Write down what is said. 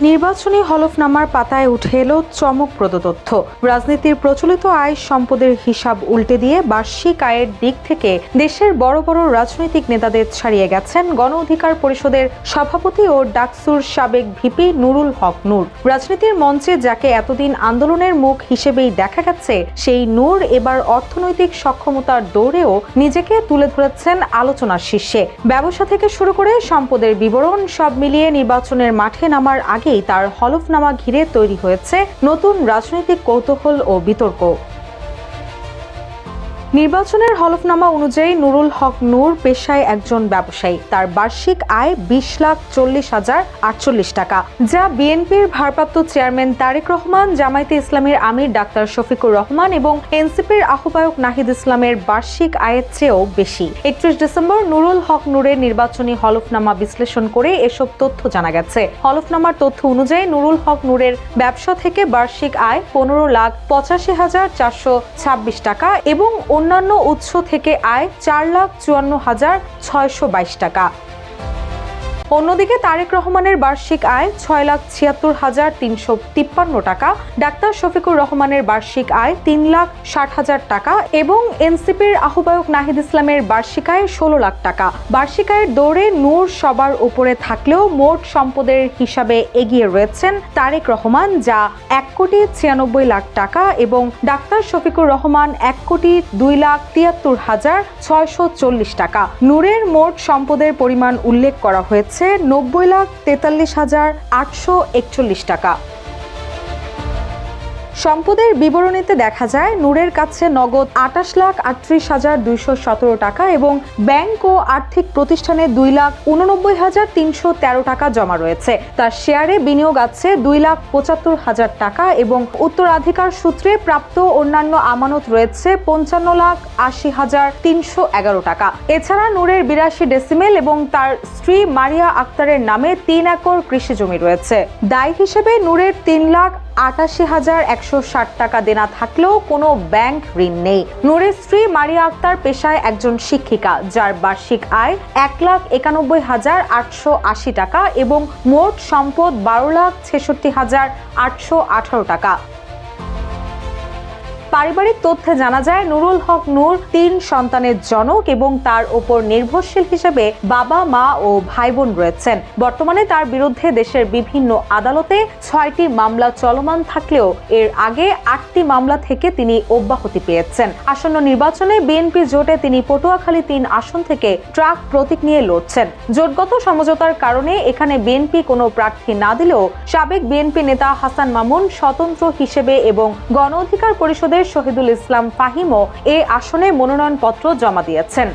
নির্বাচনী হলফনামার পাতায় উঠে এলো চমকপ্রদ তথ্য। রাজনীতির প্রচলিত আয় সম্পদের হিসাব উল্টে দিয়ে বার্ষিক আয়ের দিক থেকে দেশের বড় বড় রাজনৈতিক নেতাদের ছাড়িয়ে গেছেন গণ অধিকার পরিষদের সভাপতি ও ডাকসুর সাবেক ভিপি নুরুল হক নূর। রাজনীতির মঞ্চে যাকে এতদিন আন্দোলনের মুখ হিসেবেই দেখা গেছে, সেই নূর এবার অর্থনৈতিক সক্ষমতার দৌড়েও নিজেকে তুলে ধরেছেন আলোচনার শীর্ষে। ব্যবসা থেকে শুরু করে সম্পদের বিবরণ সব মিলিয়ে নির্বাচনের মাঠে নামার আগে তার হলফনামা ঘিরে তৈরি হয়েছে নতুন রাজনৈতিক কৌতূহল ও বিতর্ক। নির্বাচনের হলফনামা অনুযায়ী নুরুল হক নূর পেশায় একজন ব্যবসায়ী। তার বার্ষিক আয় 20,40,048 টাকা, যা বিএনপির ভারপ্রাপ্ত চেয়ারম্যান তারেক রহমান, জামায়াতে ইসলামীর আমির ডাক্তার শফিকুর রহমান এবং এনসিপির আহ্বায়ক নাহিদ ইসলামের বার্ষিক আয়ের চেয়েও বেশি। 31 ডিসেম্বর নুরুল হক নূরের নির্বাচনী হলফনামা বিশ্লেষণ করে এসব তথ্য জানা গেছে। হলফনামার তথ্য অনুযায়ী নুরুল হক নূরের ব্যবসা থেকে বার্ষিক আয় 15,85,426 টাকা এবং অন্যান্য উৎস থেকে আয় 4,54,622 টাকা। অন্যদিকে তারেক রহমানের বার্ষিক আয় 6,76,353 টাকা, ডাক্তার শফিকুর রহমানের বার্ষিক আয় 3,60,000 টাকা এবং এনসিপির আহ্বায়ক নাহিদ ইসলামের বার্ষিক আয় 16 লাখ টাকা। বার্ষিক আয়ের দৌড়ে নূর সবার উপরে থাকলেও মোট সম্পদের হিসাবে এগিয়ে রয়েছেন তারেক রহমান, যা 1,96,00,000 টাকা এবং ডাক্তার শফিকুর রহমান 1,02,73,640 টাকা। নূরের মোট সম্পদের পরিমাণ উল্লেখ করা হয়েছে 90,43,841 টাকা। সম্পদের বিবরণীতে দেখা যায় নূরের কাছে নগদ 28,38,217 টাকা এবং ব্যাংক ও আর্থিক প্রতিষ্ঠানে 2,89,313 টাকা জমা রয়েছে। তার শেয়ারে বিনিয়োগ আছে 2,75,000 টাকা এবং উত্তরাধিকার সূত্রে প্রাপ্ত অন্যান্য আমানত রয়েছে 55,80,311 টাকা। এছাড়া নূরের 82 ডেসিমেল এবং তার স্ত্রী মারিয়া আক্তারের নামে 3 একর কৃষি জমি রয়েছে। দায় হিসেবে নূরের 3,88,160 টাকা দেনা থাকলেও কোনো ব্যাংক ঋণ নেই। নূরের স্ত্রী মারিয়া আক্তার পেশায় একজন শিক্ষিকা, যার বার্ষিক আয় 1,91,880 টাকা এবং মোট সম্পদ 12,66,818 টাকা। পারিবারিক তথ্যে জানা যায় নুরুল হক নূর 3 সন্তানের জনক এবং তার ওপর নির্ভরশীল হিসেবে বাবা, মা ও ভাই বোন রয়েছেন। বর্তমানে তার বিরুদ্ধে দেশের বিভিন্ন আদালতে 6টি মামলা চলমান থাকলেও এর আগে 8টি মামলা থেকে তিনি অব্যাহতি পেয়েছেন। আসন্ন নির্বাচনে বিএনপি জোটে তিনি পটুয়াখালী 3 আসন থেকে ট্রাক প্রতীক নিয়ে লড়ছেন। জোটগত সমঝোতার কারণে এখানে বিএনপি কোনো প্রার্থী না দিলেও সাবেক বিএনপি নেতা হাসান মামুন স্বতন্ত্র হিসেবে এবং গণ অধিকার পরিষদের শহীদুল ইসলাম ফাহিমও এ আসনে মনোনয়নপত্র জমা দিয়েছেন।